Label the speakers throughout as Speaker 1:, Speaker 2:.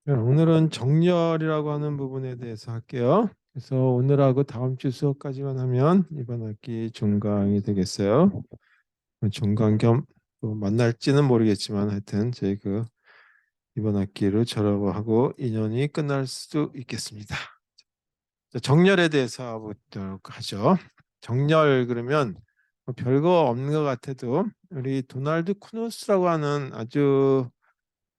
Speaker 1: 네, 오늘은 정렬이라고 하는 부분에 대해서 할게요. 그래서 오늘하고 다음 주 수업까지만 하면 이번 학기 종강이 되겠어요. 종강 겸 또 만날지는 모르겠지만 하여튼 저희 이번 학기를 졸업하고 2년이 끝날 수도 있겠습니다. 자, 정렬에 대해서 보도록 하죠. 정렬 그러면 뭐 별거 없는 것 같아도 우리 도널드 쿠누스라고 하는 아주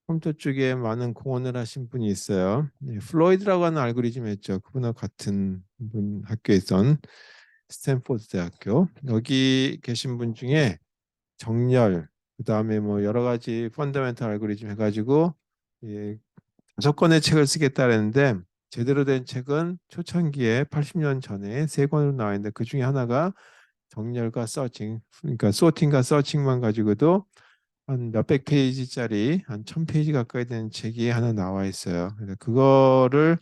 Speaker 1: 컴퓨터 쪽에 많은 공헌을 하신 분이 있어요. 네, 플로이드라고 하는 알고리즘 했죠. 그분하고 같은 분 학교에 있던 스탠포드 대학교. 여기 계신 분 중에 정렬, 그다음에 뭐 여러 가지 펀더멘탈 알고리즘 해가지고 예, 5권의 책을 쓰겠다 그랬는데 제대로 된 책은 초창기에 80년 전에 3권으로 나와 있는데 그 중에 하나가 정렬과 서칭, 그러니까 소팅과 서칭만 가지고도 한 몇백 페이지짜리 한 1000페이지 가까이 되는 책이 하나 나와 있어요. 그래서 그거를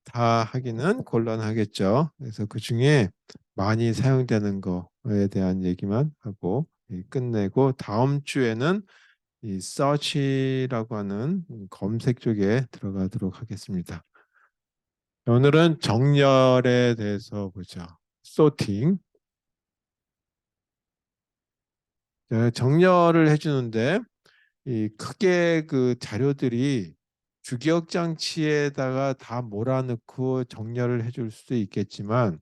Speaker 1: 다 하기는 곤란하겠죠. 그래서 그 중에 많이 사용되는 거에 대한 얘기만 하고 끝내고 다음 주에는 이 서치라고 하는 검색 쪽에 들어가도록 하겠습니다. 오늘은 정렬에 대해서 보죠. 소팅. 정렬을 해주는데 이 크게 그 자료들이 주기억 장치에다가 다 몰아넣고 정렬을 해줄 수도 있겠지만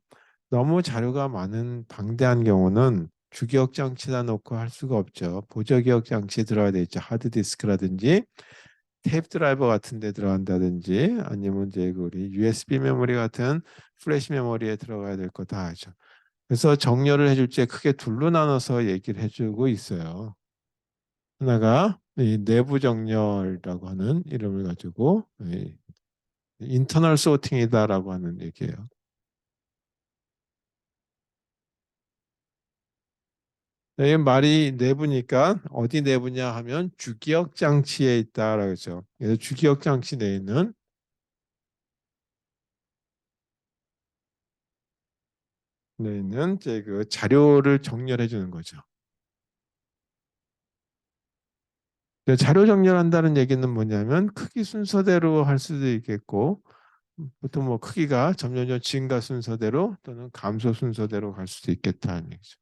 Speaker 1: 너무 자료가 많은 방대한 경우는 주기억 장치에다 놓고 할 수가 없죠. 보조기억 장치에 들어가야 되죠. 하드디스크라든지 테이프 드라이버 같은 데 들어간다든지 아니면 이제 우리 USB 메모리 같은 플래시 메모리에 들어가야 될 거 다 하죠. 그래서 정렬을 해줄 때 크게 둘로 나눠서 얘기를 해주고 있어요. 하나가 이 내부 정렬이라고 하는 이름을 가지고 인터널 소팅이다라고 하는 얘기예요. 이 말이 내부니까 어디 내부냐 하면 주기억 장치에 있다라고 하죠. 그래서 주기억 장치 내에 있는 이제 그 자료를 정렬해 주는 거죠. 자료 정렬한다는 얘기는 뭐냐면 크기 순서대로 할 수도 있겠고 보통 뭐 크기가 점점 증가 순서대로 또는 감소 순서대로 갈 수도 있겠다는 얘기죠.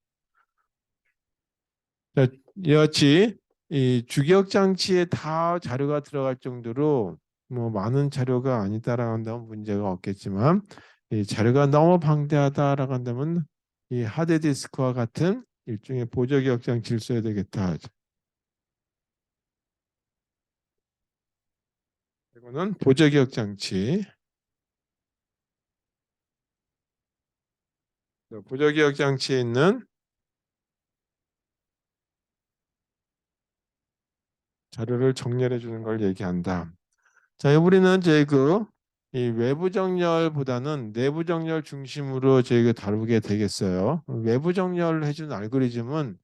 Speaker 1: 자, 이같이 이 주기억 장치에 다 자료가 들어갈 정도로 뭐 많은 자료가 아니다라고 한다면 문제가 없겠지만 이 자료가 너무 방대하다라고 한다면 이 하드디스크와 같은 일종의 보조기억 장치를 써야 되겠다 하죠. 이거는 보조기억 장치. 보조기억 장치에 있는 자료를 정렬해 주는 걸 얘기한다. 자, 우리는 이제 이 외부 정렬보다는 내부 정렬 중심으로 저희가 다루게 되겠어요. 외부 정렬을 해주는 알고리즘은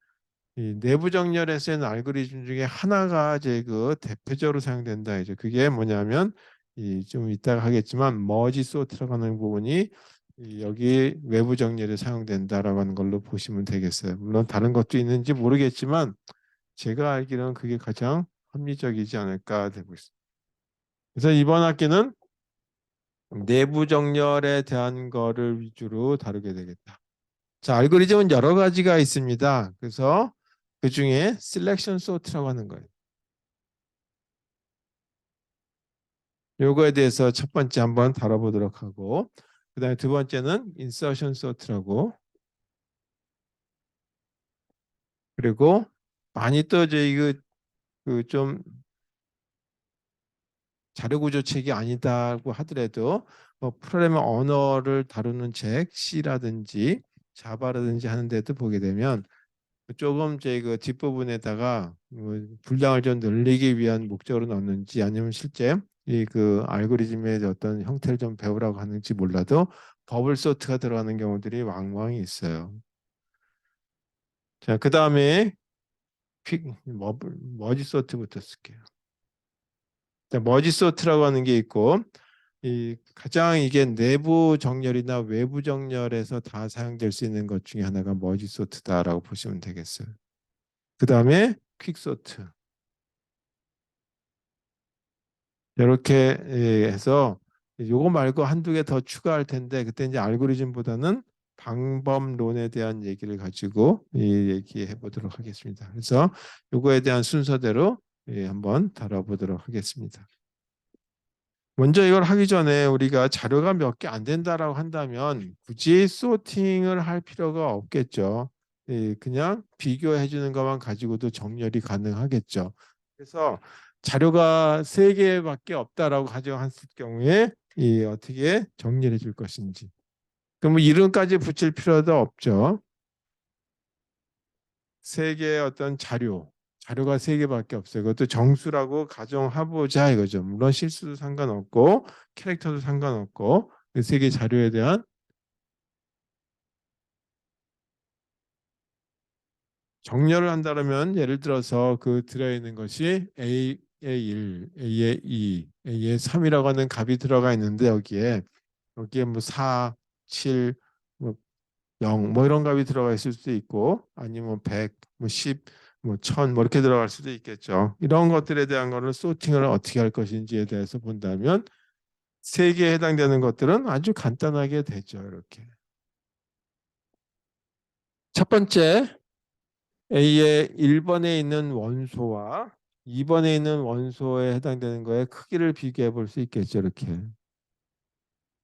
Speaker 1: 이 내부 정렬에 쓰이는 알고리즘 중에 하나가 이제 대표적으로 사용된다. 이제 그게 뭐냐면 이 좀 이따가 하겠지만 머지 소트라고 하는 부분이 여기 외부 정렬에 사용된다라고 하는 걸로 보시면 되겠어요. 물론 다른 것도 있는지 모르겠지만 제가 알기로는 그게 가장 합리적이지 않을까 되고 있습니다. 그래서 이번 학기는 내부 정렬에 대한 거를 위주로 다루게 되겠다. 자, 알고리즘은 여러 가지가 있습니다. 그래서 그 중에 셀렉션 소트라고 하는 거예요. 요거에 대해서 첫 번째 한번 다뤄보도록 하고 그다음에 두 번째는 인서션 소트라고 그리고 많이 또 저희 그좀 자료 구조 책이 아니다고 하더라도 뭐 프로그래밍 언어를 다루는 책 C라든지 자바라든지 하는 데도 보게 되면 조금 제 뒷부분에다가 분량을 좀 늘리기 위한 목적으로 넣는지 아니면 실제 이 알고리즘의 어떤 형태를 좀 배우라고 하는지 몰라도 버블 소트가 들어가는 경우들이 왕왕 있어요. 자, 그 다음에 머지 소트부터 쓸게요. 자, 머지 소트라고 하는 게 있고 이 가장 이게 내부 정렬이나 외부 정렬에서 다 사용될 수 있는 것 중에 하나가 머지 소트다라고 보시면 되겠어요. 그 다음에 퀵 소트. 이렇게 해서 요거 말고 한두 개 더 추가할 텐데 그때 이제 알고리즘보다는 방법론에 대한 얘기를 가지고 얘기해 보도록 하겠습니다. 그래서 요거에 대한 순서대로 한번 다뤄보도록 하겠습니다. 먼저 이걸 하기 전에 우리가 자료가 몇 개 안 된다라고 한다면 굳이 소팅을 할 필요가 없겠죠. 그냥 비교해 주는 것만 가지고도 정렬이 가능하겠죠. 그래서 자료가 세 개밖에 없다라고 가정했을 경우에 어떻게 정리해 줄 것인지. 그럼 이름까지 붙일 필요도 없죠. 세 개의 어떤 자료가 세 개밖에 없어요. 그것도 정수라고 가정해보자 이거죠. 물론 실수도 상관없고 캐릭터도 상관없고 그 세 개 자료에 대한 정렬을 한다면 예를 들어서 그 들어있는 것이 A의 1, A의 2, A의 3이라고 하는 값이 들어가 있는데 여기에 뭐 4, 7, 뭐 0, 뭐 이런 값이 들어가 있을 수도 있고 아니면 100, 뭐 10, 뭐 1000, 뭐 이렇게 들어갈 수도 있겠죠. 이런 것들에 대한 거를 소팅을 어떻게 할 것인지에 대해서 본다면 세 개에 해당되는 것들은 아주 간단하게 되죠. 이렇게. 첫 번째, A의 1번에 있는 원소와 2번에 있는 원소에 해당되는 거에 크기를 비교해 볼 수 있겠죠. 이렇게.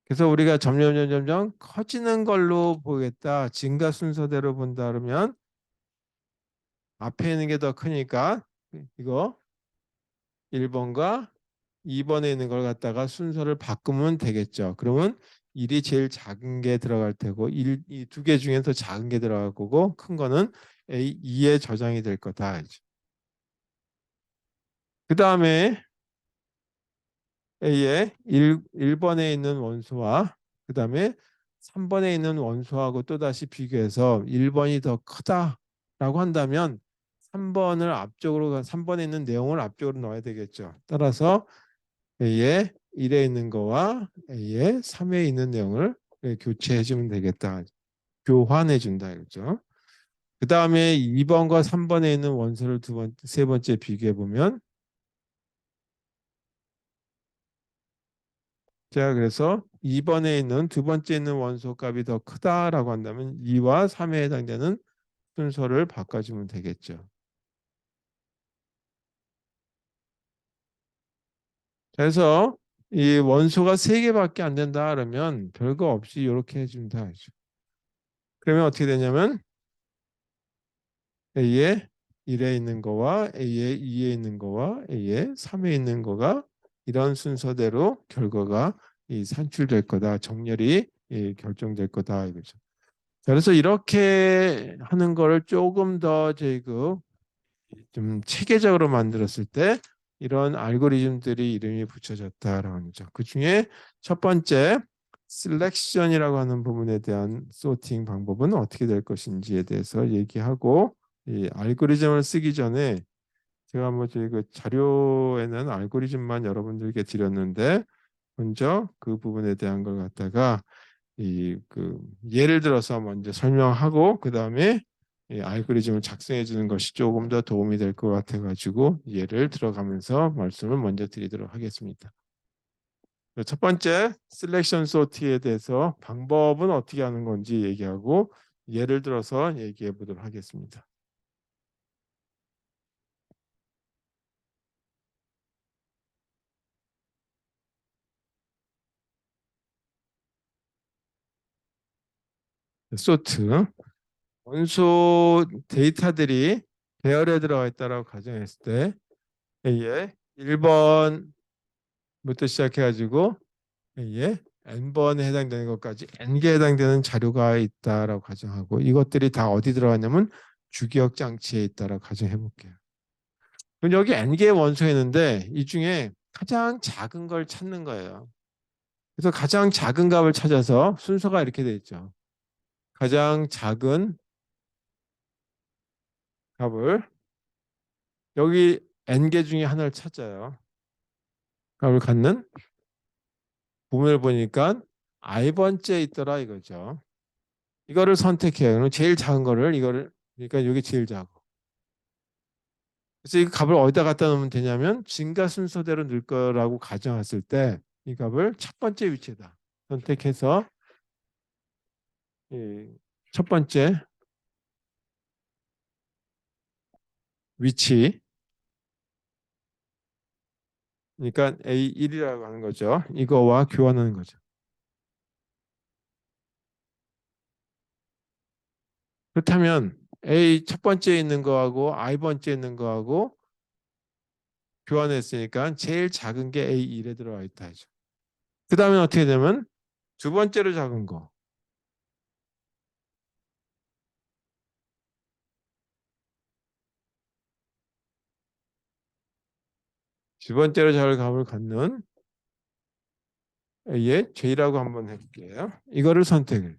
Speaker 1: 그래서 우리가 점점 커지는 걸로 보겠다. 증가 순서대로 본다 그러면 앞에 있는 게 더 크니까 이거 1번과 2번에 있는 걸 갖다가 순서를 바꾸면 되겠죠. 그러면 1이 제일 작은 게 들어갈 테고 이 두 개 중에 더 작은 게 들어갈 거고 큰 거는 A2에 저장이 될 거다. 그 다음에 A의 1번에 있는 원소와 그 다음에 3번에 있는 원소하고 또다시 비교해서 1번이 더 크다라고 한다면 3번에 있는 내용을 앞쪽으로 넣어야 되겠죠. 따라서 A의 1에 있는 거와 A의 3에 있는 내용을 교체해 주면 되겠다. 교환해 준다 이거죠. 그 다음에 2번과 3번에 있는 원소를 세 번째 비교해 보면 제가 그래서 2번에 있는 두 번째 있는 원소 값이 더 크다라고 한다면 2와 3에 해당되는 순서를 바꿔주면 되겠죠. 그래서 이 원소가 3개밖에 안 된다 그러면 별거 없이 이렇게 해준다. 그러면 어떻게 되냐면 A의 1에 있는 거와 A의 2에 있는 거와 A의 3에 있는 거가 이런 순서대로 결과가 산출될 거다. 정렬이 결정될 거다 이거죠. 자, 그래서 이렇게 하는 거를 조금 더 저희 좀 체계적으로 만들었을 때 이런 알고리즘들이 이름이 붙여졌다라는 거죠. 그 중에 첫 번째 셀렉션이라고 하는 부분에 대한 소팅 방법은 어떻게 될 것인지에 대해서 얘기하고 이 알고리즘을 쓰기 전에 제가 뭐 저희 그 자료에는 알고리즘만 여러분들께 드렸는데 먼저 그 부분에 대한 걸 갖다가 예를 들어서 먼저 설명하고 그 다음에 알고리즘을 작성해 주는 것이 조금 더 도움이 될 것 같아 가지고 예를 들어가면서 말씀을 먼저 드리도록 하겠습니다. 첫 번째 셀렉션 소트에 대해서 방법은 어떻게 하는 건지 얘기하고 예를 들어서 얘기해 보도록 하겠습니다. 소트 원소 데이터들이 배열에 들어가 있다고 가정했을 때 A의 1번부터 시작해 가지고 A의 n번에 해당되는 것까지 n개에 해당되는 자료가 있다라고 가정하고 이것들이 다 어디 들어가냐면 주기억 장치에 있다라고 가정해 볼게요. 그럼 여기 n개의 원소가 있는데 이 중에 가장 작은 걸 찾는 거예요. 그래서 가장 작은 값을 찾아서 순서가 이렇게 돼 있죠. 가장 작은 값을 여기 n개 중에 하나를 찾아요. 값을 갖는 부분을 보니까 i번째에 있더라 이거죠. 이거를 선택해요. 그럼 제일 작은 거를 이거를 그러니까 이게 제일 작고 그래서 이 값을 어디다 갖다 놓으면 되냐면 증가 순서대로 넣을 거라고 가정했을 때 이 값을 첫 번째 위치에다 선택해서 첫 번째 위치, 그러니까 A1이라고 하는 거죠. 이거와 교환하는 거죠. 그렇다면 A 첫 번째에 있는 거하고 I 번째에 있는 거하고 교환했으니까 제일 작은 게 A1에 들어와 있다 하죠. 그 다음에 어떻게 되면 두 번째로 작은 거, 두 번째로 작은 값을 갖는 A의 J라고 한번 해볼게요. 이거를 선택을.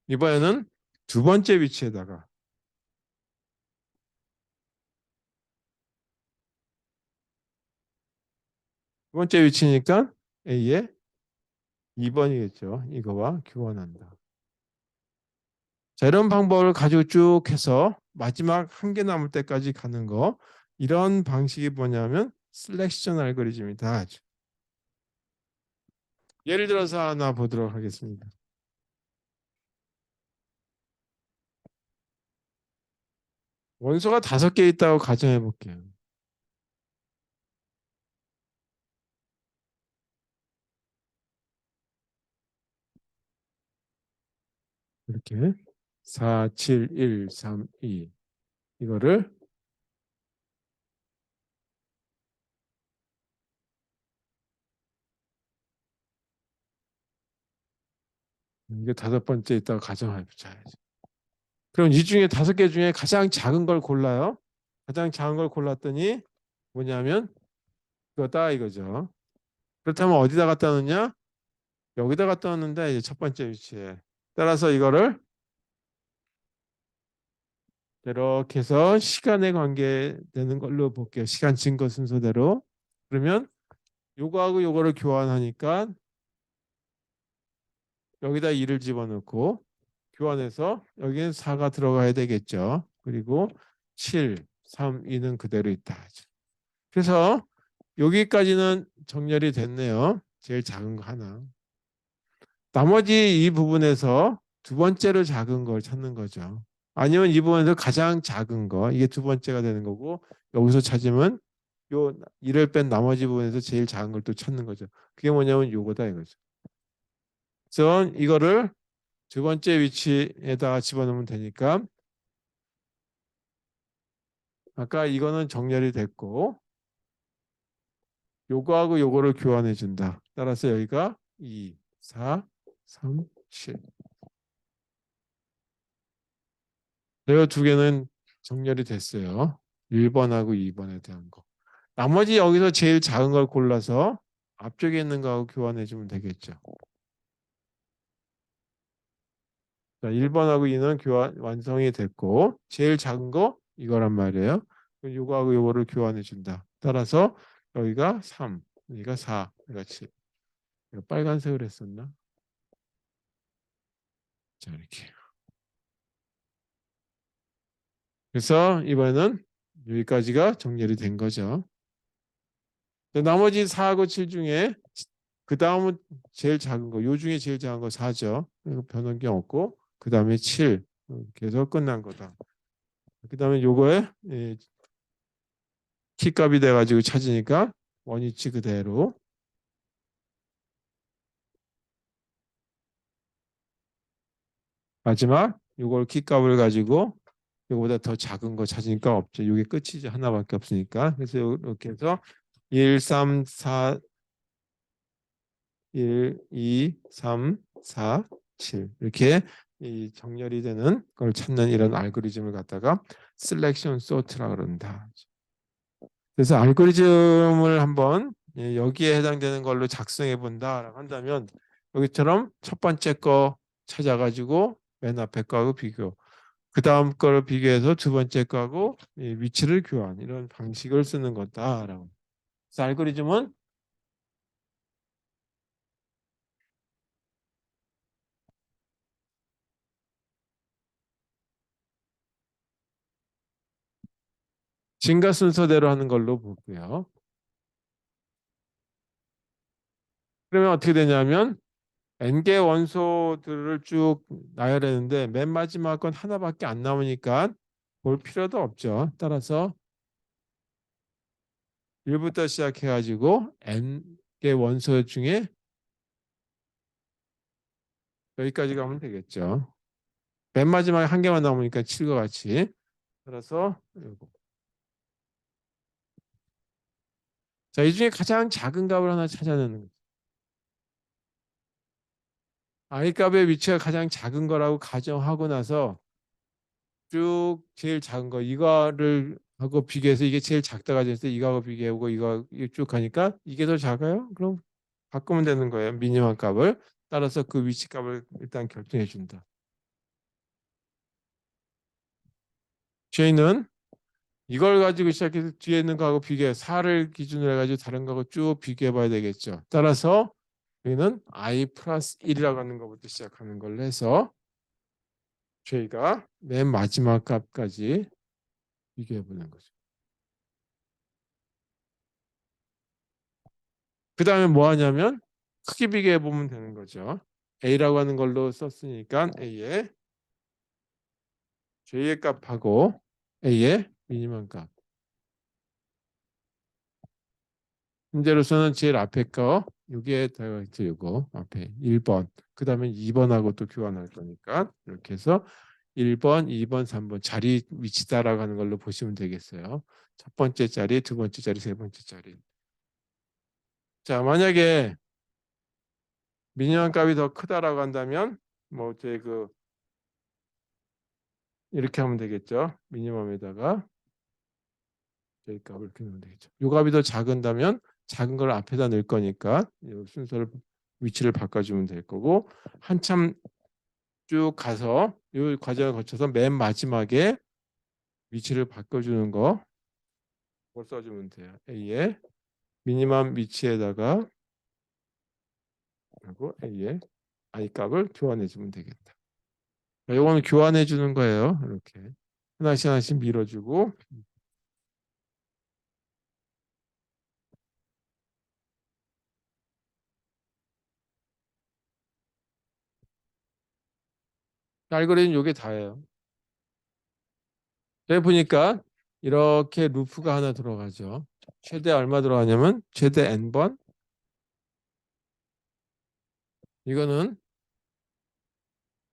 Speaker 1: 이번에는 두 번째 위치에다가 두 번째 위치니까 A의 2번이겠죠. 이거와 교환한다. 자, 이런 방법을 가지고 쭉 해서 마지막 한 개 남을 때까지 가는 거. 이런 방식이 뭐냐면 셀렉션 알고리즘이다. 예를 들어서 하나 보도록 하겠습니다. 원소가 5개 있다고 가정해 볼게요. 이렇게 4, 7, 1, 3, 2 이거를 이게 5번째 있다고 가정해 보자. 그럼 이 중에 5개 중에 가장 작은 걸 골라요. 가장 작은 걸 골랐더니 뭐냐면 이거다 이거죠. 그렇다면 어디다 갖다 놓냐? 여기다 갖다 놓는데 이제 첫 번째 위치에. 따라서 이거를 이렇게 해서 시간에 관계되는 걸로 볼게요. 시간 증거 순서대로. 그러면 요거하고 요거를 교환하니까 여기다 2를 집어넣고 교환해서 여기는 4가 들어가야 되겠죠. 그리고 7, 3, 2는 그대로 있다. 그래서 여기까지는 정렬이 됐네요. 제일 작은 거 하나. 나머지 이 부분에서 두 번째로 작은 걸 찾는 거죠. 아니면 이 부분에서 가장 작은 거, 이게 두 번째가 되는 거고 여기서 찾으면 요 1을 뺀 나머지 부분에서 제일 작은 걸 또 찾는 거죠. 그게 뭐냐면 요거다 이거죠. 그래서 이거를 두 번째 위치에다가 집어넣으면 되니까 아까 이거는 정렬이 됐고 요거하고 요거를 교환해 준다. 따라서 여기가 2, 4, 3, 7. 이 두 개는 정렬이 됐어요. 1번하고 2번에 대한 거. 나머지 여기서 제일 작은 걸 골라서 앞쪽에 있는 거하고 교환해 주면 되겠죠. 자, 1번하고 2는 교환 완성이 됐고 제일 작은 거 이거란 말이에요. 요거하고 요거를 교환해 준다. 따라서 여기가 3, 여기가 4, 여기가 7. 이거 빨간색으로 했었나? 자, 이렇게. 그래서 이번에는 여기까지가 정렬이 된 거죠. 나머지 4하고 7 중에 그 다음은 제일 작은 거, 요 중에 제일 작은 거 4죠. 변환기 없고 그 다음에 7 이렇게 해서 끝난 거다. 그 다음에 요거에 키값이 돼가지고 찾으니까 원위치 그대로 마지막 요걸 키값을 가지고 요거보다 더 작은 거 찾으니까 없죠. 요게 끝이죠. 하나밖에 없으니까. 그래서 이렇게 해서 1, 3, 4, 1, 2, 3, 4, 7 이렇게 이 정렬이 되는 걸 찾는 이런 알고리즘을 갖다가 셀렉션 소트라고 그런다. 그래서 알고리즘을 한번 여기에 해당되는 걸로 작성해 본다라고 한다면 여기처럼 첫 번째 거 찾아가지고 맨 앞에 거하고 비교, 그 다음 거를 비교해서 두 번째 거하고 위치를 교환 이런 방식을 쓰는 거다라고. 그래서 알고리즘은 증가 순서대로 하는 걸로 보고요. 그러면 어떻게 되냐면 n개 원소들을 쭉 나열했는데 맨 마지막 건 하나밖에 안 나오니까 볼 필요도 없죠. 따라서 1부터 시작해가지고 n개 원소 중에 여기까지 가면 되겠죠. 맨 마지막에 한 개만 남으니까 7과 같이. 따라서 요거. 자, 이 중에 가장 작은 값을 하나 찾아내는 거죠. i 값의 위치가 가장 작은 거라고 가정하고 나서 쭉 제일 작은 거 이거를 하고 비교해서 이게 제일 작다가 됐을 때 이거하고 비교해보고 이거 쭉 가니까 이게 더 작아요? 그럼 바꾸면 되는 거예요. 미니멈 값을. 따라서 그 위치 값을 일단 결정해 준다. J는 이걸 가지고 시작해서 뒤에 있는 거하고 비교해 4를 기준으로 해가지고 다른 거하고 쭉 비교해 봐야 되겠죠. 따라서 여기는 i 플러스 1이라고 하는 것부터 시작하는 걸로 해서 J가 맨 마지막 값까지 비교해 보는 거죠. 그 다음에 뭐 하냐면 크게 비교해 보면 되는 거죠. A라고 하는 걸로 썼으니까 A의 J의 값하고 A의 미니멈 값. 문제로서는 제일 앞에 거 여기에 다이렉트 이거 앞에 1번 그 다음에 2번하고 또 교환할 거니까 이렇게 해서 1번, 2번, 3번 자리 위치다라고 하는 걸로 보시면 되겠어요. 첫 번째 자리, 두 번째 자리, 세 번째 자리. 자, 만약에 미니멈 값이 더 크다라고 한다면 뭐 제 그 이렇게 하면 되겠죠. 미니멈에다가 j 값을 이렇게 넣으면 되겠죠. 요 값이 더 작은다면 작은 걸 앞에다 넣을 거니까 이 순서를 위치를 바꿔주면 될 거고 한참 쭉 가서 이 과정을 거쳐서 맨 마지막에 위치를 바꿔주는 거 그걸 써주면 돼요. A의 미니멈 위치에다가 하고 A의 I 값을 교환해 주면 되겠다. 이거는 교환해 주는 거예요. 이렇게 하나씩 하나씩 밀어주고 알고리즘 이게 다예요. 여기 보니까 이렇게 루프가 하나 들어가죠. 최대 얼마 들어가냐면 최대 n번 이거는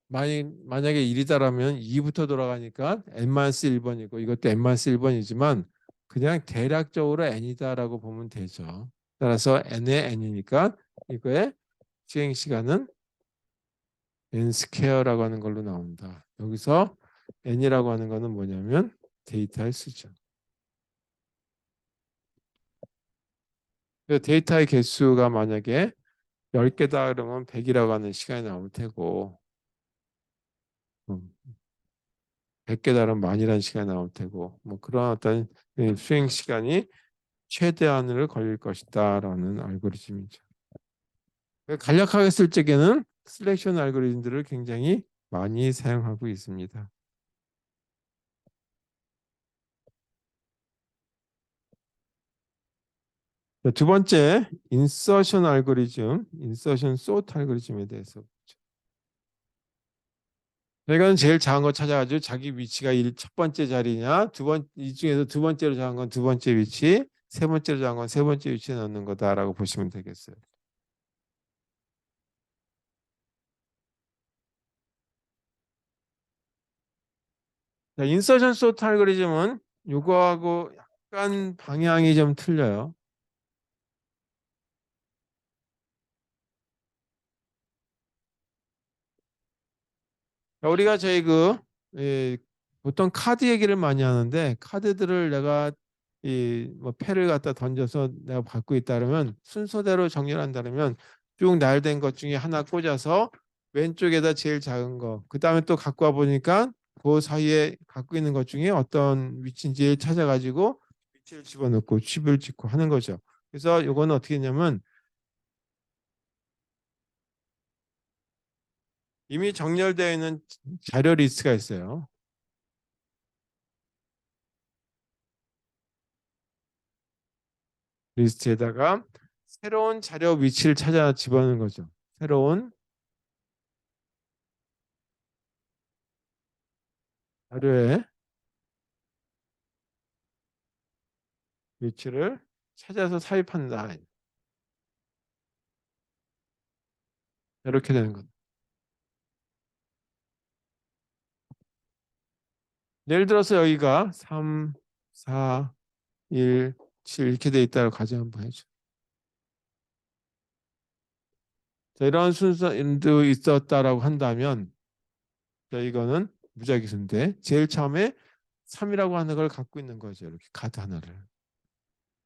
Speaker 1: 만약에 1이다라면 2부터 돌아가니까 n-1번이고 이것도 n-1번이지만 그냥 대략적으로 n이다라고 보면 되죠. 따라서 n의 n이니까 이거의 시행 시간은 n 스퀘어라고 하는 걸로 나온다. 여기서 n이라고 하는 거는 뭐냐면 데이터의 수죠. 데이터의 개수가 만약에 10개다 그러면 100이라고 하는 시간이 나올 테고 100개다 그러면 만이라는 시간이 나올 테고 뭐 그런 어떤 수행 시간이 최대한으로 걸릴 것이다라는 알고리즘이죠. 간략하게 쓸 적에는 셀렉션 알고리즘들을 굉장히 많이 사용하고 있습니다. 두 번째, 인서션 알고리즘, 인서션 소트 알고리즘에 대해서 이거는 제일 작은 거 찾아가지고 자기 위치가 첫 번째 자리냐, 이 중에서 두 번째로 작은 건 두 번째 위치, 세 번째로 작은 건 세 번째 위치에 넣는 거다라고 보시면 되겠어요. 자, 인서션 소트 알고리즘은 이거하고 약간 방향이 좀 틀려요. 우리가 저희 보통 카드 얘기를 많이 하는데 카드들을 내가 뭐 패를 갖다 던져서 내가 받고 있다 그러면 순서대로 정렬한다면 쭉 나열된 것 중에 하나 꽂아서 왼쪽에다 제일 작은 거 그다음에 또 갖고 와 보니까 그 사이에 갖고 있는 것 중에 어떤 위치인지 찾아가지고 위치를 집어넣고 칩을 짓고 하는 거죠. 그래서 요거는 어떻게 했냐면 이미 정렬되어 있는 자료 리스트가 있어요. 리스트에다가 새로운 자료 위치를 찾아 집어넣는 거죠. 새로운 자료의 위치를 찾아서 삽입한다. 이렇게 되는 거죠. 예를 들어서 여기가 3, 4, 1, 7 이렇게 돼 있다고 가정 한번 해줘. 자, 이런 순서도 있었다라고 한다면 자, 이거는 무작위수인데 제일 처음에 3이라고 하는 걸 갖고 있는 거죠. 이렇게 카드 하나를.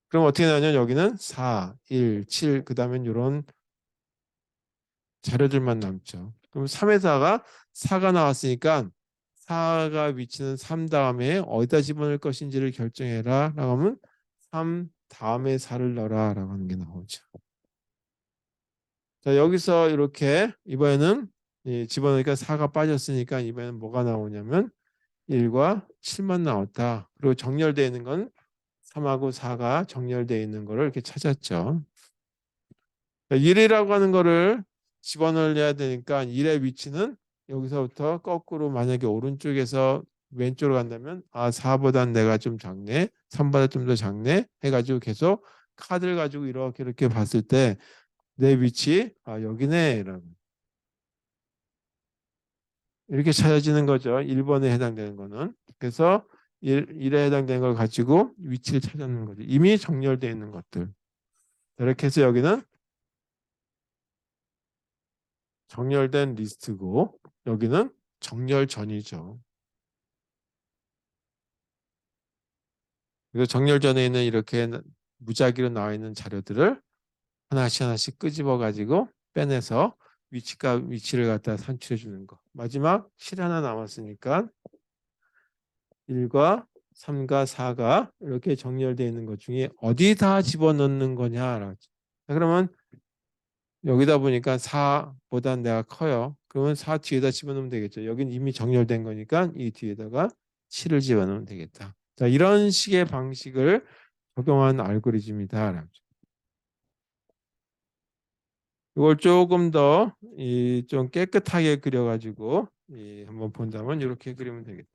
Speaker 1: 그럼 어떻게 나냐면 여기는 4, 1, 7 그다음엔 이런 자료들만 남죠. 그럼 3에다가 4가 나왔으니까 4가 위치는 3 다음에 어디다 집어넣을 것인지를 결정해라 라고 하면 3 다음에 4를 넣어라 라고 하는 게 나오죠. 자, 여기서 이렇게 이번에는 집어넣으니까 4가 빠졌으니까 이번에는 뭐가 나오냐면 1과 7만 나왔다. 그리고 정렬되어 있는 건 3하고 4가 정렬되어 있는 거를 이렇게 찾았죠. 1이라고 하는 거를 집어넣어야 되니까 1의 위치는 여기서부터 거꾸로 만약에 오른쪽에서 왼쪽으로 간다면 4보단 내가 좀 작네. 3보다 좀 더 작네. 해가지고 계속 카드를 가지고 이렇게 봤을 때 내 위치 여기네. 이렇게 찾아지는 거죠. 1번에 해당되는 거는. 그래서 1에 해당되는 걸 가지고 위치를 찾는 거죠. 이미 정렬되어 있는 것들. 이렇게 해서 여기는 정렬된 리스트고 여기는 정렬 전이죠. 그래서 정렬 전에 있는 이렇게 무작위로 나와 있는 자료들을 하나씩 하나씩 끄집어 가지고 빼내서 위치를 갖다 산출해 주는 거. 마지막 실 하나 남았으니까 1과 3과 4가 이렇게 정렬되어 있는 것 중에 어디다 집어넣는 거냐. 그러면 여기다 보니까 4보다 내가 커요. 그러면 4 뒤에다 집어넣으면 되겠죠. 여긴 이미 정렬된 거니까 이 뒤에다가 7을 집어넣으면 되겠다. 자, 이런 식의 방식을 적용한 알고리즘이다. 이걸 조금 더 좀 깨끗하게 그려가지고 한번 본다면 이렇게 그리면 되겠다.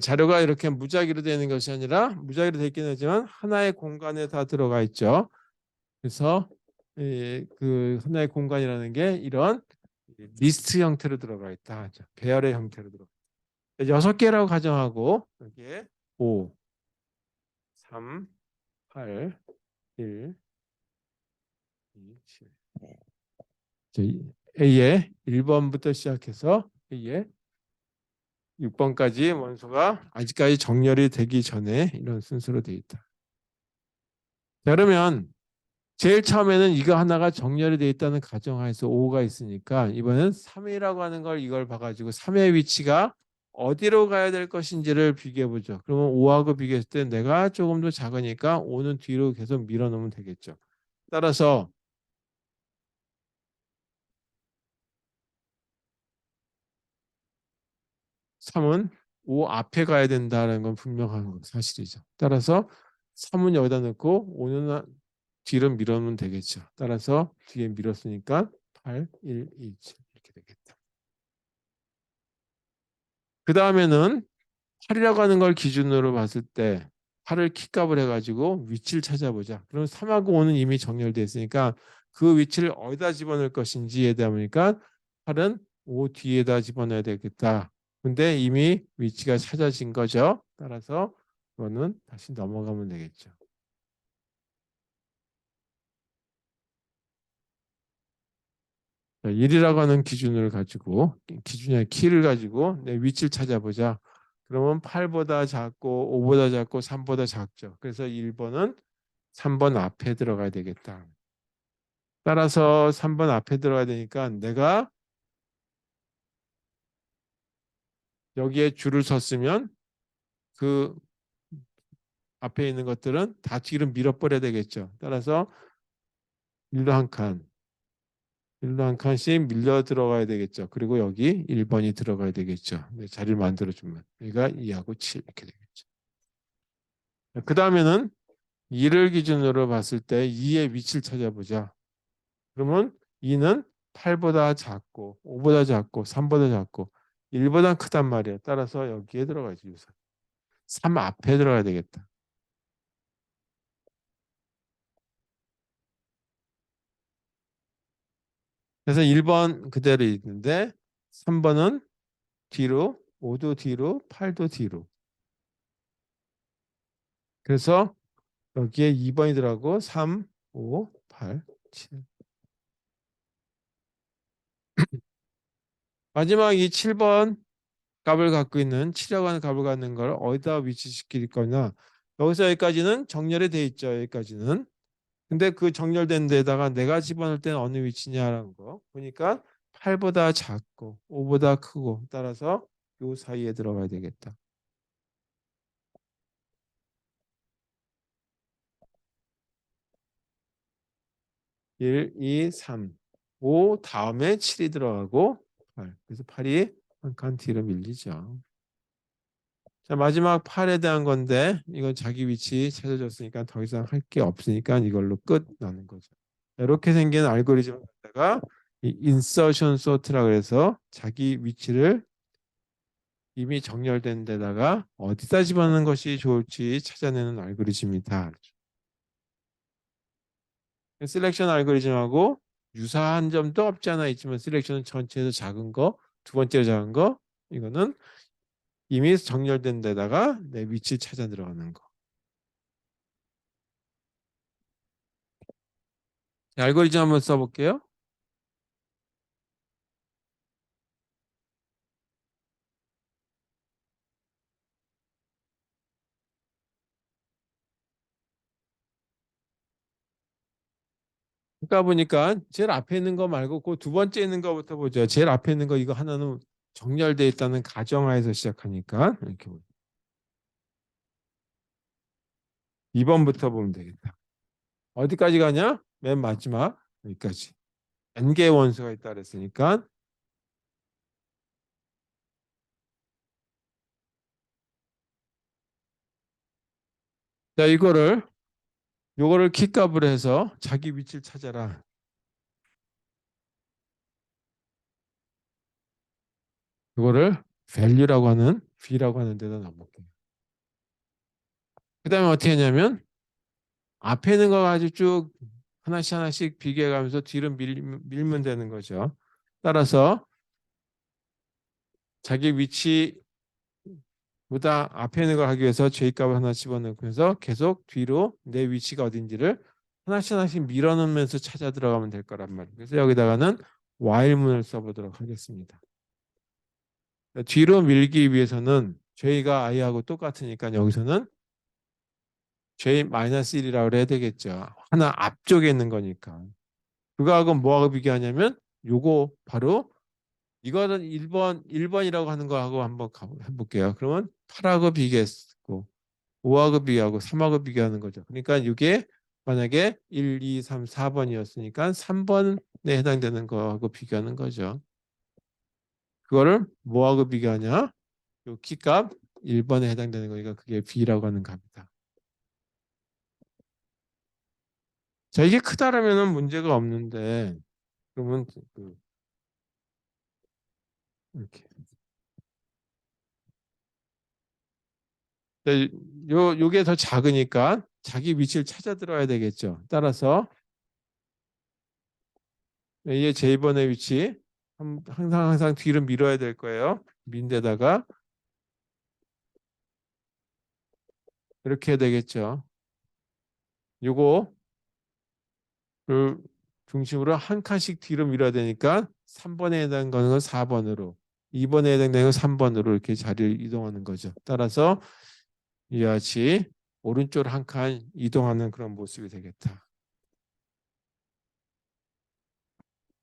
Speaker 1: 자료가 이렇게 무작위로 되는 것이 아니라 무작위로 되긴 하지만 하나의 공간에 다 들어가 있죠. 그래서 그 하나의 공간이라는 게 이런 리스트 형태로 들어가 있다. 배열의 형태로 들어가 있다. 6개라고 가정하고 여기에 5, 3, 8, 1, 2, 7. A의 1번부터 시작해서 A의 6번까지 원소가 아직까지 정렬이 되기 전에 이런 순서로 되어 있다. 자, 그러면 제일 처음에는 이거 하나가 정렬이 되어 있다는 가정하에서 5가 있으니까 이번엔 3이라고 하는 걸 이걸 봐가지고 3의 위치가 어디로 가야 될 것인지를 비교해 보죠. 그러면 5하고 비교했을 때 내가 조금 더 작으니까 5는 뒤로 계속 밀어놓으면 되겠죠. 따라서 3은 5 앞에 가야 된다는 건 분명한 사실이죠. 따라서 3은 여기다 넣고 5는 뒤로 밀어놓으면 되겠죠. 따라서 뒤에 밀었으니까 8, 1, 2, 7 이렇게 되겠다. 그 다음에는 8이라고 하는 걸 기준으로 봤을 때 8을 키값을 해가지고 위치를 찾아보자. 그럼 3하고 5는 이미 정렬되어 있으니까 그 위치를 어디다 집어넣을 것인지에 대한 보니까 8은 5 뒤에다 집어넣어야 되겠다. 근데 이미 위치가 찾아진 거죠. 따라서 이거는 다시 넘어가면 되겠죠. 1이라고 하는 기준을 가지고 기준의 키를 가지고 내 위치를 찾아보자. 그러면 8보다 작고 5보다 작고 3보다 작죠. 그래서 1번은 3번 앞에 들어가야 되겠다. 따라서 3번 앞에 들어가야 되니까 내가 여기에 줄을 섰으면 그 앞에 있는 것들은 다 뒤로 밀어버려야 되겠죠. 따라서 일로 한 칸, 일로 한 칸씩 밀려 들어가야 되겠죠. 그리고 여기 1번이 들어가야 되겠죠. 네, 자리를 만들어주면. 여기가 2하고 7 이렇게 되겠죠. 그 다음에는 2를 기준으로 봤을 때 2의 위치를 찾아보자. 그러면 2는 8보다 작고 5보다 작고 3보다 작고 1보다 크단 말이에요. 따라서 여기에 들어가야지. 유선. 3 앞에 들어가야 되겠다. 그래서 1번 그대로 있는데 3번은 뒤로 5도 뒤로 8도 뒤로. 그래서 여기에 2번이 들어가고 3, 5, 8, 7. 마지막 이 7번 값을 갖고 있는 7이라고 하는 값을 갖는 걸 어디다 위치시킬 거냐. 여기서 여기까지는 정렬이 돼 있죠. 여기까지는. 근데 그 정렬된 데다가 내가 집어넣을 때는 어느 위치냐라는 거. 보니까 8보다 작고 5보다 크고 따라서 요 사이에 들어가야 되겠다. 1, 2, 3, 5 다음에 7이 들어가고 8. 그래서 8이 한 칸 뒤로 밀리죠. 자, 마지막 8에 대한 건데 이건 자기 위치 찾아줬으니까 더 이상 할 게 없으니까 이걸로 끝 나는 거죠. 이렇게 생긴 알고리즘을 갖다가 이 인서션 sort라고 해서 자기 위치를 이미 정렬된 데다가 어디다 집어넣는 것이 좋을지 찾아내는 알고리즘이다. 셀렉션 알고리즘하고 유사한 점도 없지 않아 있지만 셀렉션은 전체에서 작은 거, 두 번째로 작은 거, 이거는 이미 정렬된 데다가 내 위치 찾아 들어가는 거. 알고리즘 한번 써볼게요. 그러니까 보니까 제일 앞에 있는 거 말고 그 두 번째 있는 거부터 보죠. 제일 앞에 있는 거 이거 하나는 정렬돼 있다는 가정하에서 시작하니까 이렇게 2번부터 보면 되겠다. 어디까지 가냐? 맨 마지막 여기까지. n개의 원소가 있다 그랬으니까 자 요거를 키값을 해서 자기 위치를 찾아라. 요거를 value라고 하는 b라고 하는 데다 넣어볼게요. 그 다음에 어떻게 하냐면 앞에 있는 거 가지고 쭉 하나씩 하나씩 비교해가면서 뒤로 밀면 되는 거죠. 따라서 자기 위치보다 앞에 있는 걸 하기 위해서 J값을 하나 집어넣으면서 계속 뒤로 내 위치가 어딘지를 하나씩 하나씩 밀어넣으면서 찾아 들어가면 될 거란 말이에요. 그래서 여기다가는 while문을 써보도록 하겠습니다. 뒤로 밀기 위해서는 J가 I하고 똑같으니까 여기서는 J-1이라고 해야 되겠죠. 하나 앞쪽에 있는 거니까. 그거하고 뭐하고 비교하냐면 요거 바로 이거는 1번이라고 하는 거하고 한번 해볼게요. 그러면 8하고 비교했고 5하고 비교하고 3하고 비교하는 거죠. 그러니까 이게 만약에 1, 2, 3, 4번이었으니까 3번에 해당되는 거하고 비교하는 거죠. 그거를 뭐하고 비교하냐? 요 키값 1번에 해당되는 거니까 그게 B라고 하는 값이다. 자, 이게 크다라면 문제가 없는데 그러면 이렇게 요게 더 작으니까 자기 위치를 찾아 들어야 되겠죠. 따라서 A의 J번의 위치 항상 뒤로 밀어야 될 거예요. 민 데다가 이렇게 해야 되겠죠. 요거를 중심으로 한 칸씩 뒤로 밀어야 되니까 3번에 해당하는 거는 4번으로 2번에 해당되는 건 3번으로 이렇게 자리를 이동하는 거죠. 따라서 이와 같이 오른쪽으로 한 칸 이동하는 그런 모습이 되겠다.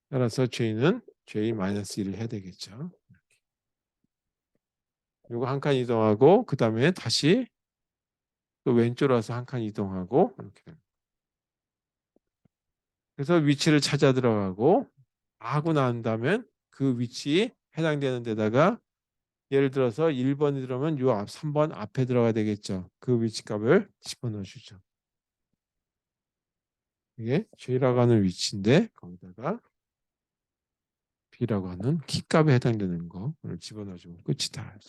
Speaker 1: 따라서 J는 J-1을 해야 되겠죠. 요거 한 칸 이동하고 그 다음에 다시 또 왼쪽으로 와서 한 칸 이동하고 이렇게 됩니다. 그래서 위치를 찾아 들어가고 하고 난 다음에 그 위치 해당되는 데다가 예를 들어서 1번이 들어오면 요 앞 3번 앞에 들어가야 되겠죠. 그 위치 값을 집어넣어 주죠. 이게 J라고 하는 위치인데 거기다가 B라고 하는 키값에 해당되는 거를 집어넣어 주면 끝이다.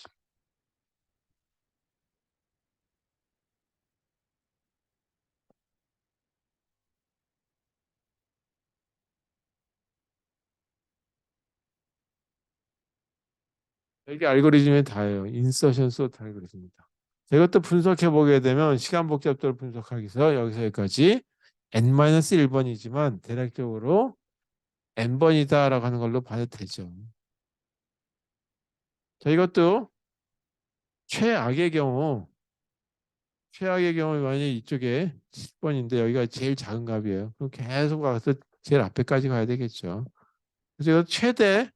Speaker 1: 이게 알고리즘의 다예요. 인서션 소트 알고리즘입니다. 이것도 분석해 보게 되면 시간 복잡도를 분석하기 위해서 여기서 여기까지 n-1번이지만 대략적으로 n번이다라고 하는 걸로 봐도 되죠. 자, 이것도 최악의 경우 만약에 이쪽에 10번인데 여기가 제일 작은 값이에요. 그럼 계속 가서 제일 앞에까지 가야 되겠죠. 그래서 이거 최대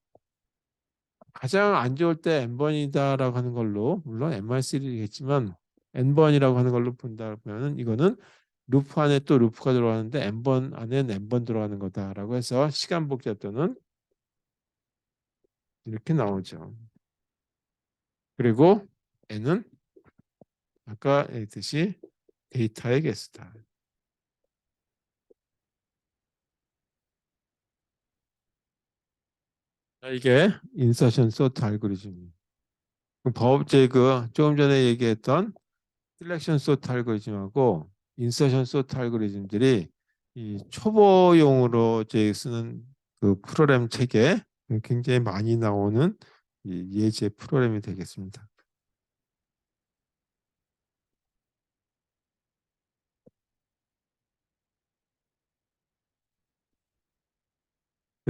Speaker 1: 가장 안 좋을 때 n번이다라고 하는 걸로 물론 n-1이겠지만 n번이라고 하는 걸로 본다면 이거는 루프 안에 또 루프가 들어가는데 n번 안에 n번 들어가는 거다라고 해서 시간 복잡도는 이렇게 나오죠. 그리고 n은 아까 했듯이 데이터의 개수다. 이게 인서션 소트 알고리즘이에요. 조금 전에 얘기했던 셀렉션 소트 알고리즘하고 인서션 소트 알고리즘들이 이 초보용으로 이제 쓰는 그 프로그램 책에 굉장히 많이 나오는 이 예제 프로그램이 되겠습니다.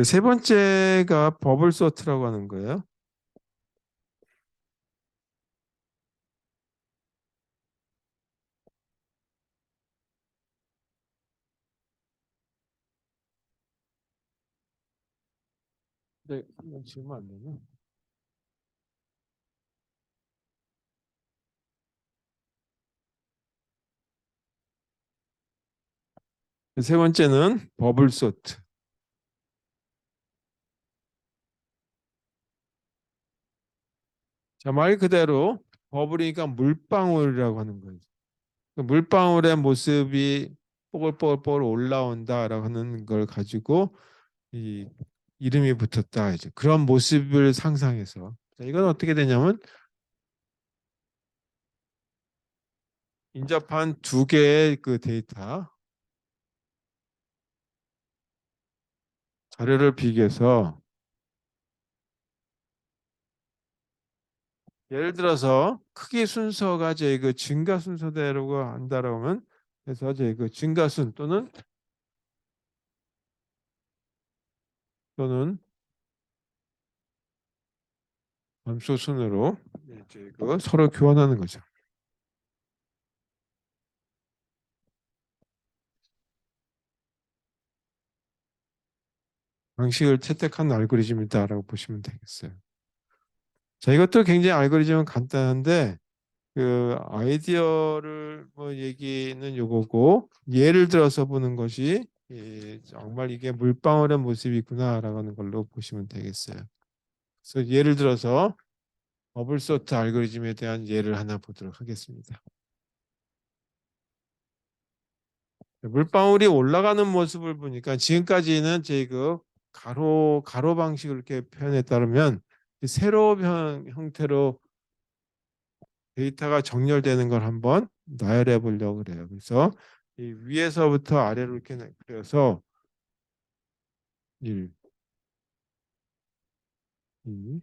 Speaker 1: 세 번째가 버블 소트라고 하는 거예요. 네, 이건 지우면 안 되나? 세 번째는 버블 소트. 자, 말 그대로 버블이니까 물방울이라고 하는 거예요. 그 물방울의 모습이 뽀글뽀글 올라온다라고 하는 걸 가지고 이 이름이 붙었다 이제 그런 모습을 상상해서 자, 이건 어떻게 되냐면 인접한 두 개의 그 데이터 자료를 비교해서 예를 들어서 크기 순서가 제 그 증가 순서대로 한다라고 하면 그래서 제 그 증가순 또는 감소순으로 이제 그 서로 교환하는 거죠. 방식을 채택한 알고리즘이다라고 보시면 되겠어요. 자, 이것도 굉장히 알고리즘은 간단한데 그 아이디어를 뭐 얘기는 요거고 예를 들어서 보는 것이 정말 이게 물방울의 모습이구나라고 하는 걸로 보시면 되겠어요. 그래서 예를 들어서 버블 소트 알고리즘에 대한 예를 하나 보도록 하겠습니다. 물방울이 올라가는 모습을 보니까 지금까지는 제 그 가로 방식을 이렇게 표현에 따르면 세로 형태로 데이터가 정렬되는 걸 한번 나열해 보려고 그래요. 그래서 이 위에서부터 아래로 이렇게 그려서 1, 2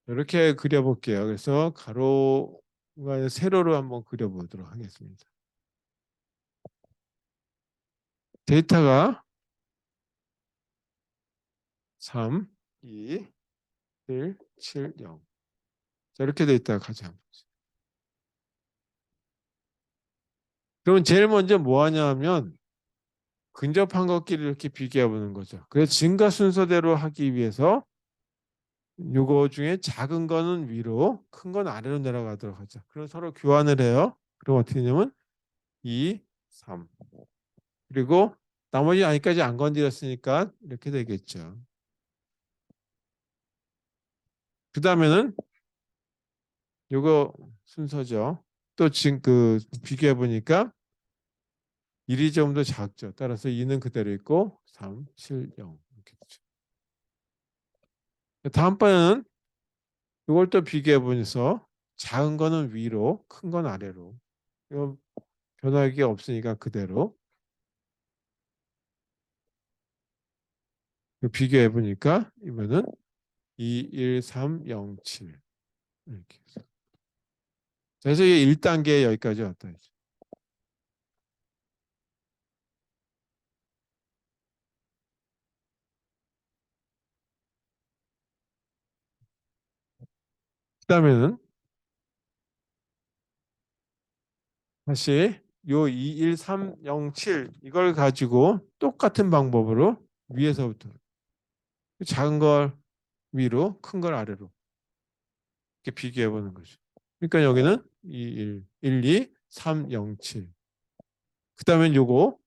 Speaker 1: 이렇게 그려볼게요. 그래서 가로가 세로로 한번 그려보도록 하겠습니다. 데이터가 3, 2, 1, 7, 0 자, 이렇게 데이터가 가장 그러면 제일 먼저 뭐 하냐 하면 근접한 것끼리 이렇게 비교해 보는 거죠. 그래서 증가 순서대로 하기 위해서 요거 중에 작은 거는 위로, 큰 건 아래로 내려가도록 하죠. 그럼 서로 교환을 해요. 그럼 어떻게 되냐면 2, 3. 그리고 나머지 아직까지 안 건드렸으니까 이렇게 되겠죠. 그 다음에는 요거 순서죠. 또 지금 그 비교해 보니까 1이 좀 더 작죠. 따라서 2는 그대로 있고 3, 7, 0 이렇게 되죠. 다음번에는 이걸 또 비교해 보면서 작은 거는 위로, 큰 건 아래로. 이건 변화가 없으니까 그대로. 비교해 보니까 이번은 2, 1, 3, 0, 7 이렇게 해서. 그래서 이게 1단계 여기까지 왔다. 그다음에는 다시 요 2, 1, 3, 0, 7 이걸 가지고 똑같은 방법으로 위에서부터 작은 걸 위로, 큰 걸 아래로 이렇게 비교해 보는 거죠. 그러니까 여기는 2, 1, 2, 3, 0, 7. 그다음엔 요거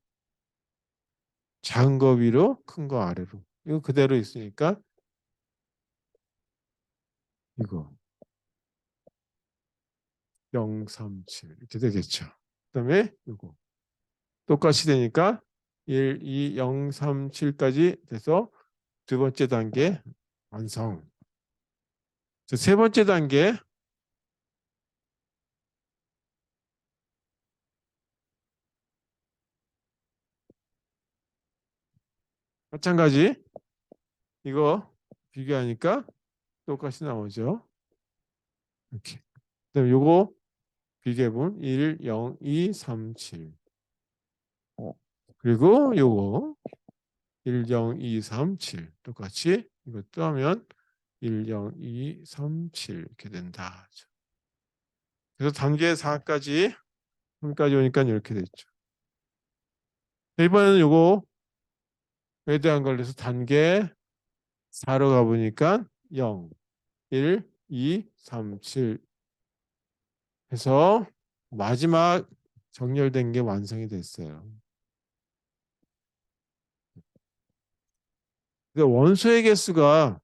Speaker 1: 작은 거 위로, 큰 거 아래로. 이거 그대로 있으니까 이거 0, 3, 7 이렇게 되겠죠. 그다음에 요거 똑같이 되니까 1, 2, 0, 3, 7까지 돼서 두 번째 단계 완성. 세 번째 단계 마찬가지 이거 비교하니까 똑같이 나오죠. 이렇게. 그다음에 요거 비교해보면 1, 0, 2, 3, 7. 그리고 요거 1, 0, 2, 3, 7 똑같이 이것도 하면 1, 0, 2, 3, 7 이렇게 된다. 그래서 단계 4까지 3까지 오니까 이렇게 됐죠. 이번에는 요거에 대한 걸려서 단계 4로 가보니까 0, 1, 2, 3, 7 해서 마지막 정렬된 게 완성이 됐어요. 근데 원소의 개수가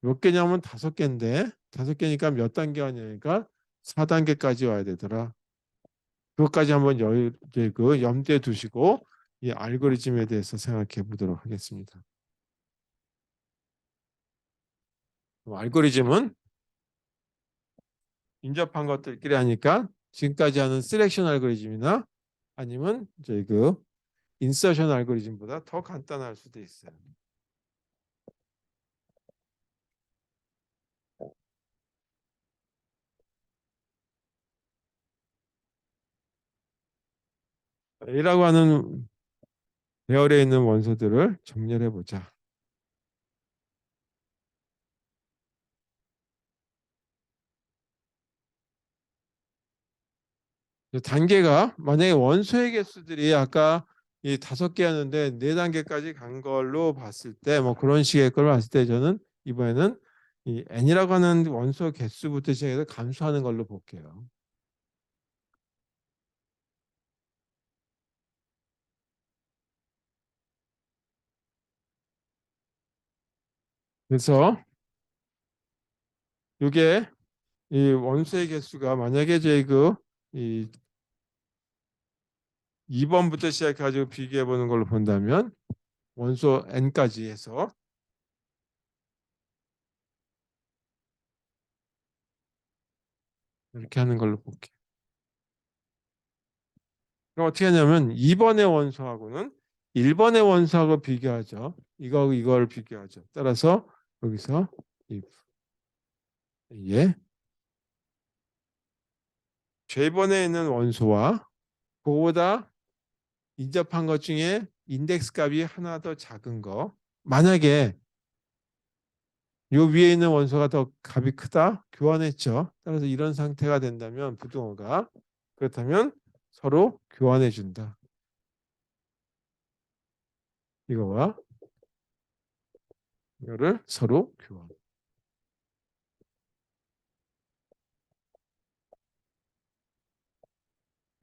Speaker 1: 몇 개냐면 5개인데 5개니까 몇 단계 왔냐니까 4단계까지 와야 되더라. 그것까지 한번 그 염두에 두시고 이 알고리즘에 대해서 생각해 보도록 하겠습니다. 알고리즘은 인접한 것들끼리 하니까 지금까지 하는 셀렉션 알고리즘이나 아니면 저희 그 인서션 알고리즘보다 더 간단할 수도 있어요. A라고 하는 배열에 있는 원소들을 정렬해 보자. 단계가 만약에 원소의 개수들이 아까 이 5개였는데 4단계까지 간 걸로 봤을 때 뭐 그런 식의 걸 봤을 때 저는 이번에는 이 n이라고 하는 원소 개수부터 시작해서 감소하는 걸로 볼게요. 그래서 이게 이 원소의 개수가 만약에 저희 그이 2번부터 시작해가지고 비교해 보는 걸로 본다면 원소 n까지 해서 이렇게 하는 걸로 볼게요. 그럼 어떻게 하냐면 2번의 원소하고는 1번의 원소하고 비교하죠. 이걸 비교하죠. 따라서 여기서 if 예 J번에 있는 원소와 그거보다 인접한 것 중에 인덱스 값이 하나 더 작은 거 만약에 요 위에 있는 원소가 더 값이 크다 교환했죠. 따라서 이런 상태가 된다면 부등호가 그렇다면 서로 교환해 준다. 이거와 이거를 서로 교환.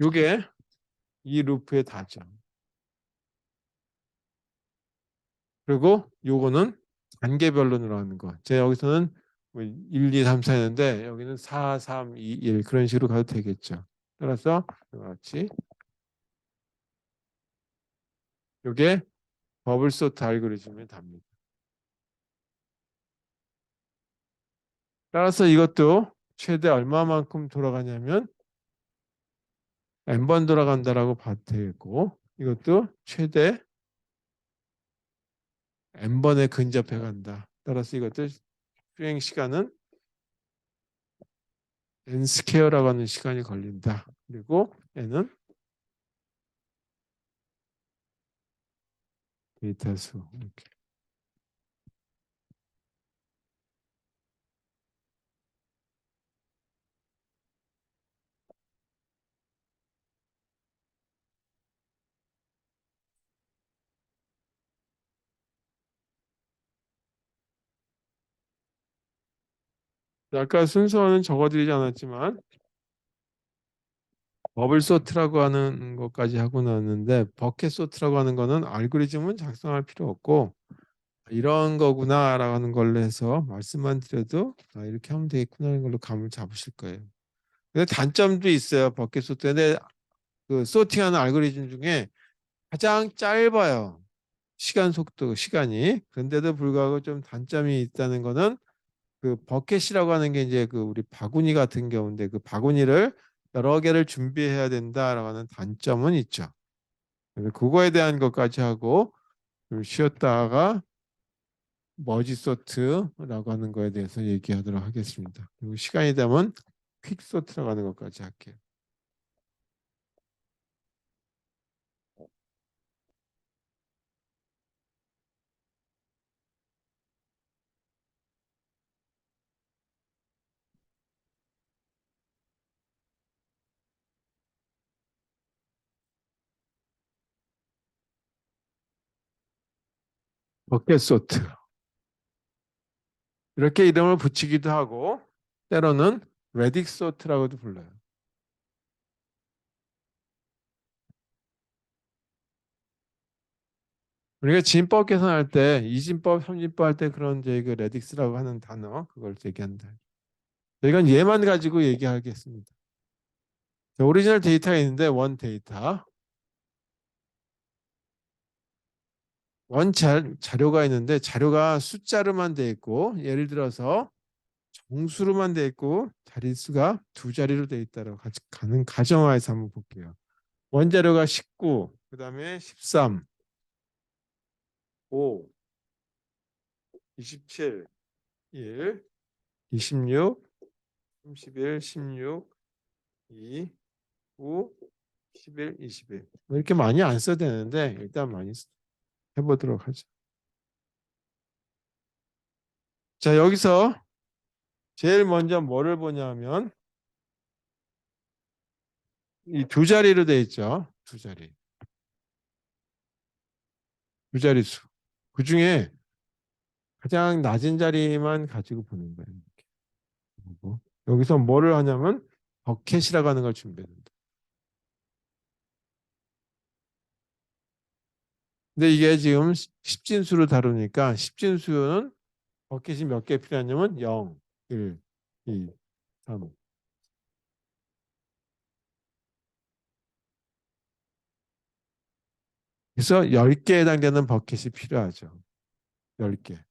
Speaker 1: 요게 이 루프에 닿죠. 그리고 요거는 단계별로 늘어나는 거. 제가 여기서는 뭐 1, 2, 3, 4 했는데 여기는 4, 3, 2, 1 그런 식으로 가도 되겠죠. 따라서 이와 같이 요게 버블 소트 알고리즘이 답니다. 따라서 이것도 최대 얼마만큼 돌아가냐면 n번 돌아간다라고 봐도 되겠고 이것도 최대 n번에 근접해 간다. 따라서 이것도 수행 시간은 n 스퀘어라고 하는 시간이 걸린다. 그리고 n은 데이터 수. 이렇게. 아까 순서는 적어드리지 않았지만 버블 소트라고 하는 것까지 하고 나왔는데 버켓 소트라고 하는 거는 알고리즘은 작성할 필요 없고 이런 거구나라고 하는 걸로 해서 말씀만 드려도 아, 이렇게 하면 되겠구나 하는 걸로 감을 잡으실 거예요. 근데 단점도 있어요. 버켓 소트. 근데 그 소팅하는 알고리즘 중에 가장 짧아요. 시간 속도, 시간이. 그런데도 불구하고 좀 단점이 있다는 거는 그 버켓이라고 하는 게 이제 그 우리 바구니 같은 경우인데 그 바구니를 여러 개를 준비해야 된다라고 하는 단점은 있죠. 그래서 그거에 대한 것까지 하고 좀 쉬었다가 머지 소트라고 하는 거에 대해서 얘기하도록 하겠습니다. 그리고 시간이 되면 퀵 소트라고 하는 것까지 할게요. 버켓 소트. 이렇게 이름을 붙이기도 하고 때로는 레딕 소트라고도 불러요. 우리가 진법 계산할 때 이진법, 삼진법 할 때 그런 이제 그 레딕스라고 하는 단어 그걸 얘기한다. 이건 얘만 가지고 얘기하겠습니다. 자, 오리지널 데이터가 있는데 원 데이터, 자료가 있는데 자료가 숫자로만 돼 있고 예를 들어서 정수로만 돼 있고 자릿수가 두 자리로 돼 있다고 가는 가정하에서 한번 볼게요. 원자료가 19, 그다음에 13, 5, 27, 1, 26, 31, 16, 2, 9, 11, 21. 이렇게 많이 안 써도 되는데 일단 많이 해보도록 하죠. 자, 여기서 제일 먼저 뭐를 보냐면 이 두 자리로 돼 있죠. 두 자리. 두 자릿수. 그 중에 가장 낮은 자리만 가지고 보는 거예요. 이렇게 보고. 여기서 뭐를 하냐면 버켓이라고 하는 걸 준비합니다. 근데 이게 지금 십진수로 다루니까 십진수는 버켓이 몇 개 필요하냐면 0, 1, 2, 3. 그래서 10개에 해당되는 버켓이 필요하죠. 10개.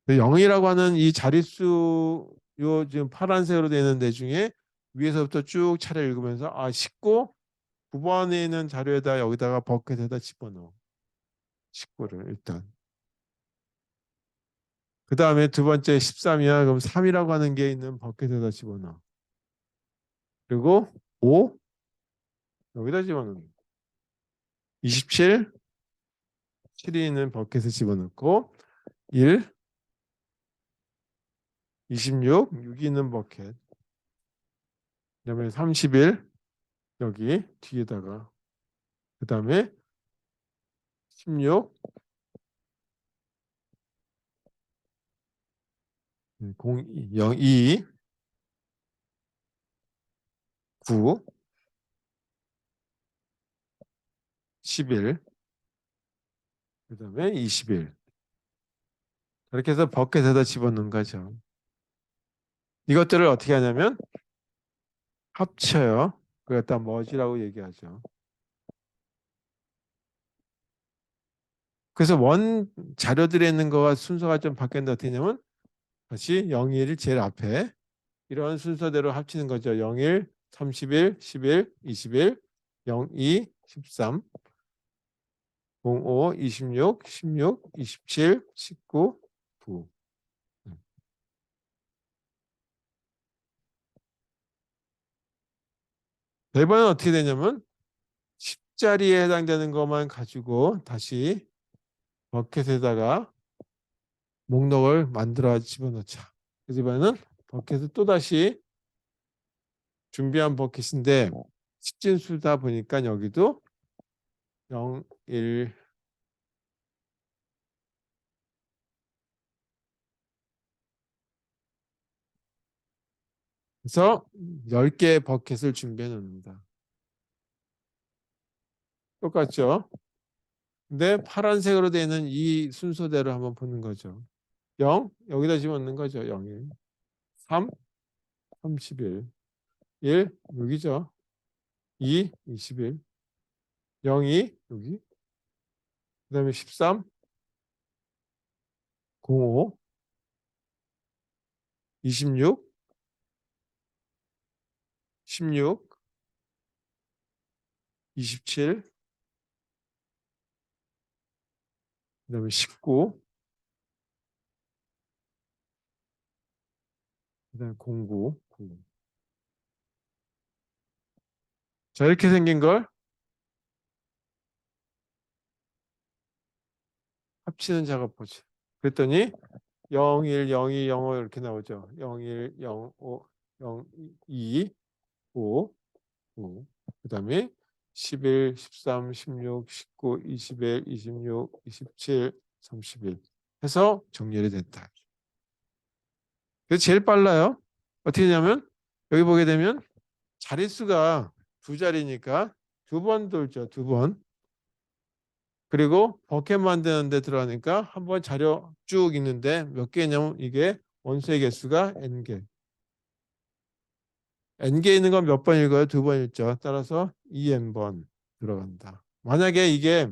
Speaker 1: 0이라고 하는 이 자릿수 요 지금 파란색으로 되는 데 중에 위에서부터 쭉 차례 읽으면서 아 19, 9번에 있는 자료에다 여기다가 버켓에다 집어넣어. 19를 일단. 그 다음에 두 번째 13이야. 그럼 3이라고 하는 게 있는 버켓에다 집어넣어. 그리고 5 여기다 집어넣는 27, 7이 있는 버켓에 집어넣고 1, 26, 6이 있는 버켓. 그다음에 31 여기 뒤에다가 그다음에 16, 0, 2, 0, 2, 9 10일, 그다음에 20일. 이렇게 해서 버켓에다 집어넣는 거죠. 이것들을 어떻게 하냐면 합쳐요. 그걸 갖다 머지라고 얘기하죠. 그래서 원 자료들에 있는 거와 순서가 좀 바뀌는데 어떻게 하냐면 다시 0, 1 제일 앞에 이런 순서대로 합치는 거죠. 0, 1, 30일, 10일, 20일, 0, 2, 13, 0, 5, 26, 16, 27, 19, 9. 배번은 어떻게 되냐면 10자리에 해당되는 것만 가지고 다시 버켓에다가 목록을 만들어 집어넣자. 그래서 이번에는 버켓을 또다시 준비한 버킷인데 십진수다 보니까 여기도 0, 1, 그래서 10개의 버킷을 준비해 놓습니다. 똑같죠? 근데 파란색으로 되어 있는 이 순서대로 한번 보는 거죠. 0, 여기다 집어넣는 거죠. 0, 1, 3, 31, 1, 여기죠. 2, 21, 0, 2, 여기. 그 다음에 13, 05, 26, 16, 27, 그 다음에 19, 그 다음에 09, 9. 자, 이렇게 생긴 걸 합치는 작업 보죠. 그랬더니 0, 1, 0, 2, 0, 5 이렇게 나오죠. 0, 1, 0, 5, 0, 2, 5, 5. 그 다음에 11, 13, 16, 19, 21, 26, 27, 31 해서 정렬이 됐다. 그래서 제일 빨라요. 어떻게 되냐면 여기 보게 되면 자릿수가 두 자리니까 두 번 돌죠. 두 번. 그리고 버켓 만드는 데 들어가니까 한번 자료 쭉 있는데 몇 개냐면 이게 원소의 개수가 n개. n개 있는 건 몇 번 읽어요? 두 번 읽죠. 따라서 2n번 들어간다. 만약에 이게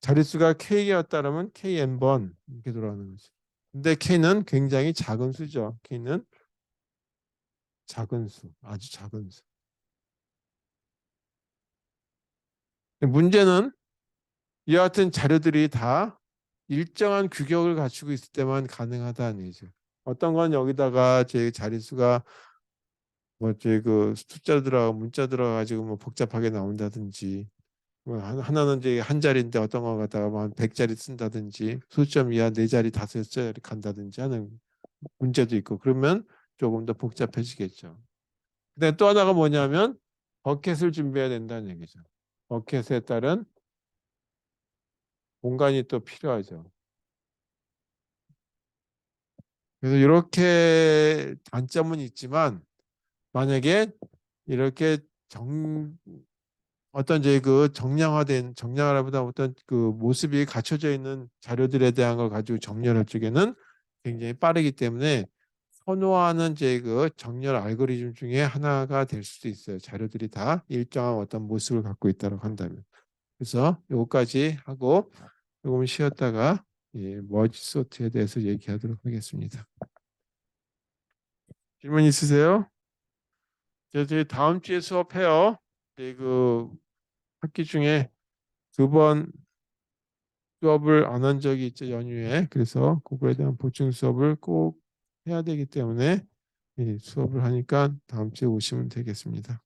Speaker 1: 자릿수가 k개였다면 kn번 이렇게 들어가는 거죠. 근데 k는 굉장히 작은 수죠. k는 작은 수, 아주 작은 수. 문제는 이와 같은 자료들이 다 일정한 규격을 갖추고 있을 때만 가능하다는 얘기죠. 어떤 건 여기다가 제 자릿수가 뭐저그 숫자 들어가 문자 들어가 가지고 뭐 복잡하게 나온다든지 뭐 하나는 이제 한 자리인데 어떤 거 갖다가 뭐한 100자리 쓴다든지 수점 이하 4자리 5자리 간다든지 하는 문제도 있고 그러면 조금 더 복잡해지겠죠. 근데 또 하나가 뭐냐면 버켓을 준비해야 된다는 얘기죠. 버켓에 따른 공간이 또 필요하죠. 그래서 이렇게 단점은 있지만 만약에 이렇게 어떤 이제 그 정량화된 정량화보다 어떤 그 모습이 갖춰져 있는 자료들에 대한 걸 가지고 정렬할 적에는 굉장히 빠르기 때문에 선호하는 이제 그 정렬 알고리즘 중에 하나가 될 수도 있어요. 자료들이 다 일정한 어떤 모습을 갖고 있다고 한다면. 그래서 요거까지 하고 조금 쉬었다가 머지 소트에 대해서 얘기하도록 하겠습니다. 질문 있으세요? 저희 다음 주에 수업해요. 그 학기 중에 2번 수업을 안 한 적이 있죠, 연휴에. 그래서 그거에 대한 보충 수업을 꼭 해야 되기 때문에 수업을 하니까 다음 주에 오시면 되겠습니다.